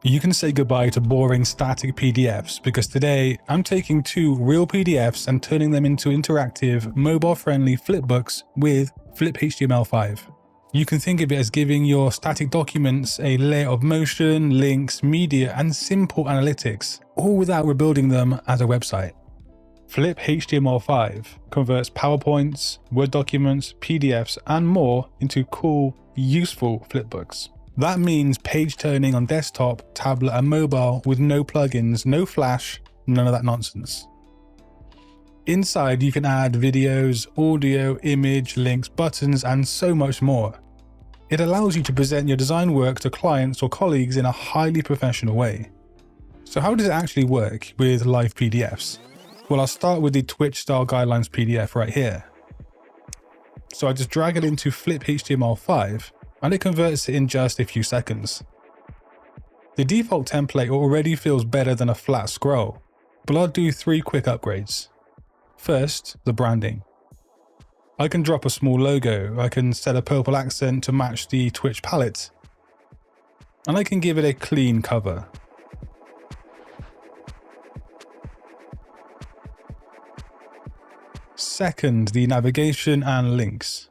You can say goodbye to boring static PDFs because today I'm taking two real PDFs and turning them into interactive, mobile-friendly flipbooks with fliphtml5. You can think of it as giving your static documents a layer of motion, links, media, and simple analytics, all without rebuilding them as a website. fliphtml5 converts PowerPoints, Word documents, PDFs, and more into cool, useful flipbooks. That means page turning on desktop, tablet, and mobile with no plugins, no flash, none of that nonsense. Inside, you can add videos, audio, image, links, buttons, and so much more. It allows you to present your design work to clients or colleagues in a highly professional way. So how does it actually work with live PDFs? Well, I'll start with the Twitch style guidelines PDF right here. So I just drag it into fliphtml5 and it converts it in just a few seconds. The default template already feels better than a flat scroll, but I'll do 3 quick upgrades. First, the branding. I can drop a small logo, I can set a purple accent to match the Twitch palette, and I can give it a clean cover. Second, the navigation and links.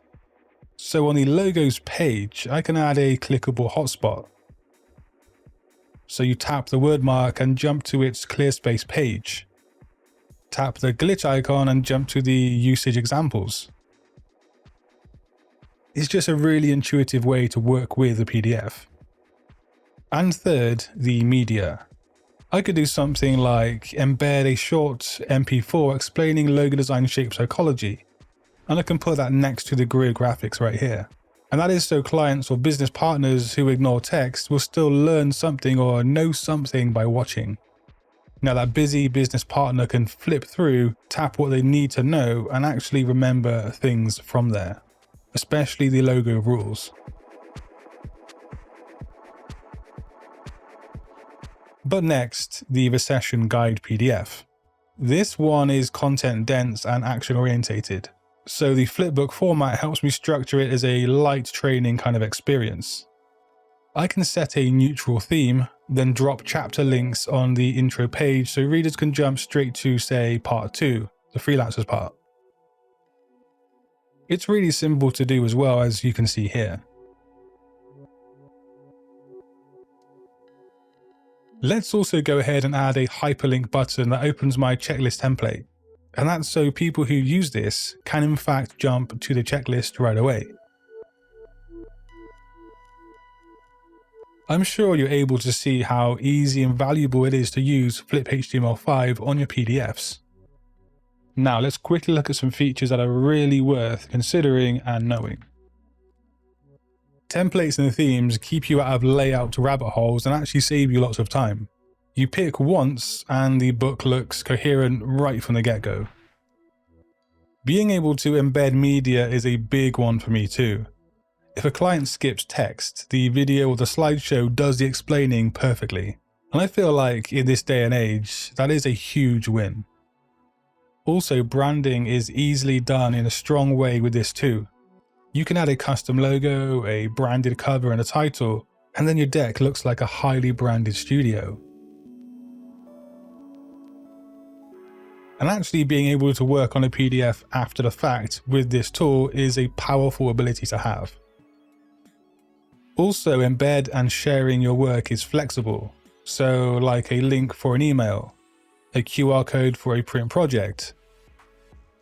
So on the logos page, I can add a clickable hotspot. So you tap the word mark and jump to its clear space page. Tap the glitch icon and jump to the usage examples. It's just a really intuitive way to work with a PDF. And third, the media. I could do something like embed a short MP4 explaining logo design shape psychology, and I can put that next to the grid graphics right here. And that is so clients or business partners who ignore text will still learn something or know something by watching. Now that busy business partner can flip through, tap what they need to know, and actually remember things from there, especially the logo rules. But next, the recession guide PDF. This one is content dense and action orientated. So the flipbook format helps me structure it as a light training kind of experience. I can set a neutral theme, then drop chapter links on the intro page so readers can jump straight to, say, part 2, the freelancers part. It's really simple to do as well, as you can see here. Let's also go ahead and add a hyperlink button that opens my checklist template. And that's so people who use this can in fact jump to the checklist right away. I'm sure you're able to see how easy and valuable it is to use fliphtml5 on your PDFs. Now let's quickly look at some features that are really worth considering and knowing. Templates and themes keep you out of layout rabbit holes and actually save you lots of time. You pick once and the book looks coherent right from the get-go. Being able to embed media is a big one for me too. If a client skips text, the video or the slideshow does the explaining perfectly. And I feel like in this day and age, that is a huge win. Also, branding is easily done in a strong way with this too. You can add a custom logo, a branded cover and a title, and then your deck looks like a highly branded studio. And actually being able to work on a PDF after the fact with this tool is a powerful ability to have. Also, embed and sharing your work is flexible. So like a link for an email, a QR code for a print project,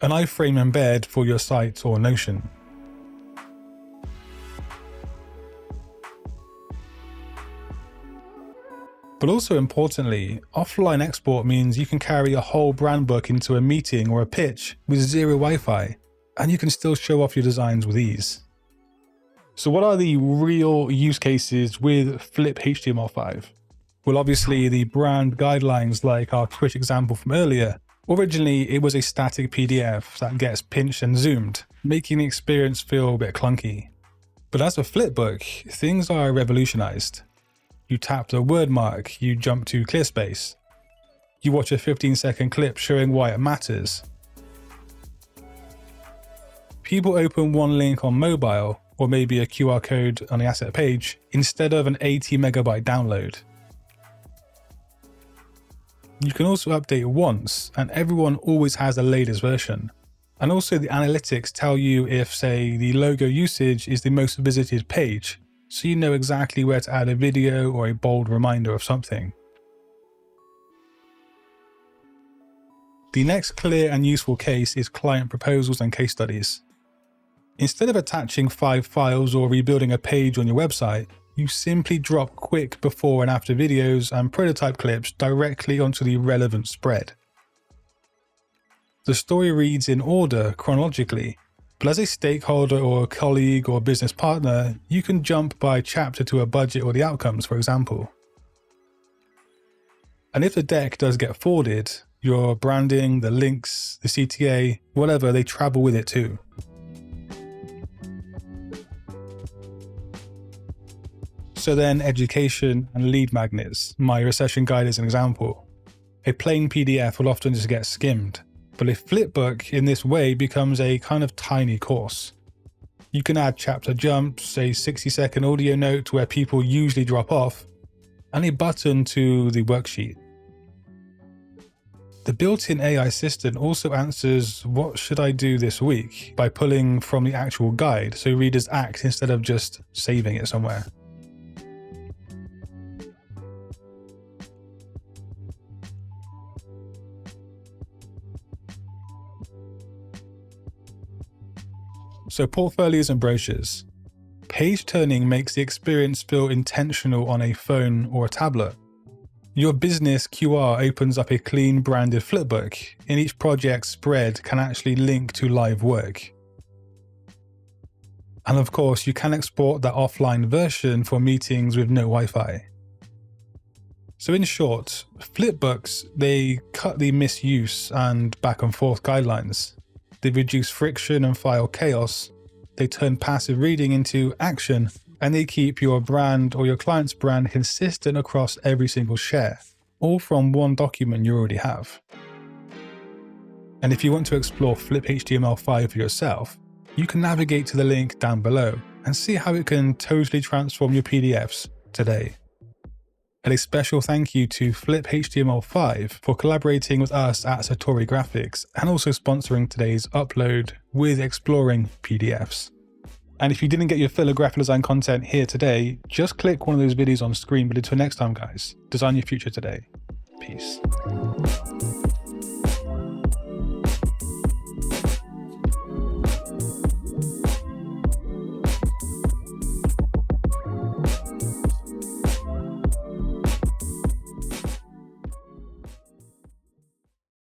an iframe embed for your site or Notion. But also importantly, offline export means you can carry a whole brand book into a meeting or a pitch with zero Wi-Fi, and you can still show off your designs with ease. So what are the real use cases with fliphtml5? Well, obviously the brand guidelines like our Twitch example from earlier. Originally, it was a static PDF that gets pinched and zoomed, making the experience feel a bit clunky. But as a flipbook, things are revolutionized. You tap the word mark, you jump to clear space. You watch a 15-second clip showing why it matters. People open one link on mobile, or maybe a QR code on the asset page, instead of an 80 megabyte download. You can also update once, and everyone always has the latest version. And also the analytics tell you if, say, the logo usage is the most visited page, so you know exactly where to add a video or a bold reminder of something. The next clear and useful case is client proposals and case studies. Instead of attaching 5 files or rebuilding a page on your website, you simply drop quick before and after videos and prototype clips directly onto the relevant spread. The story reads in order chronologically, but as a stakeholder or a colleague or business partner, you can jump by chapter to a budget or the outcomes, for example. And if the deck does get forwarded, your branding, the links, the CTA, whatever, they travel with it too. So then education and lead magnets. My recession guide is an example. A plain PDF will often just get skimmed, but a flipbook in this way becomes a kind of tiny course. You can add chapter jumps, a 60-second audio note where people usually drop off, and a button to the worksheet. The built-in AI assistant also answers "what should I do this week?" by pulling from the actual guide, so readers act instead of just saving it somewhere. So portfolios and brochures. Page turning makes the experience feel intentional on a phone or a tablet. Your business QR opens up a clean branded flipbook, and each project spread can actually link to live work. And of course, you can export that offline version for meetings with no Wi-Fi. So in short, flipbooks, they cut the misuse and back and forth guidelines. They reduce friction and file chaos. They turn passive reading into action, and they keep your brand or your client's brand consistent across every single share, all from one document you already have. And if you want to explore Flip HTML5 for yourself, you can navigate to the link down below and see how it can totally transform your PDFs today. And a special thank you to Flip HTML5 for collaborating with us at Satori Graphics and also sponsoring today's upload with Exploring PDFs. And if you didn't get your fill of graphic design content here today, just click one of those videos on screen. But until next time, guys, design your future today. Peace.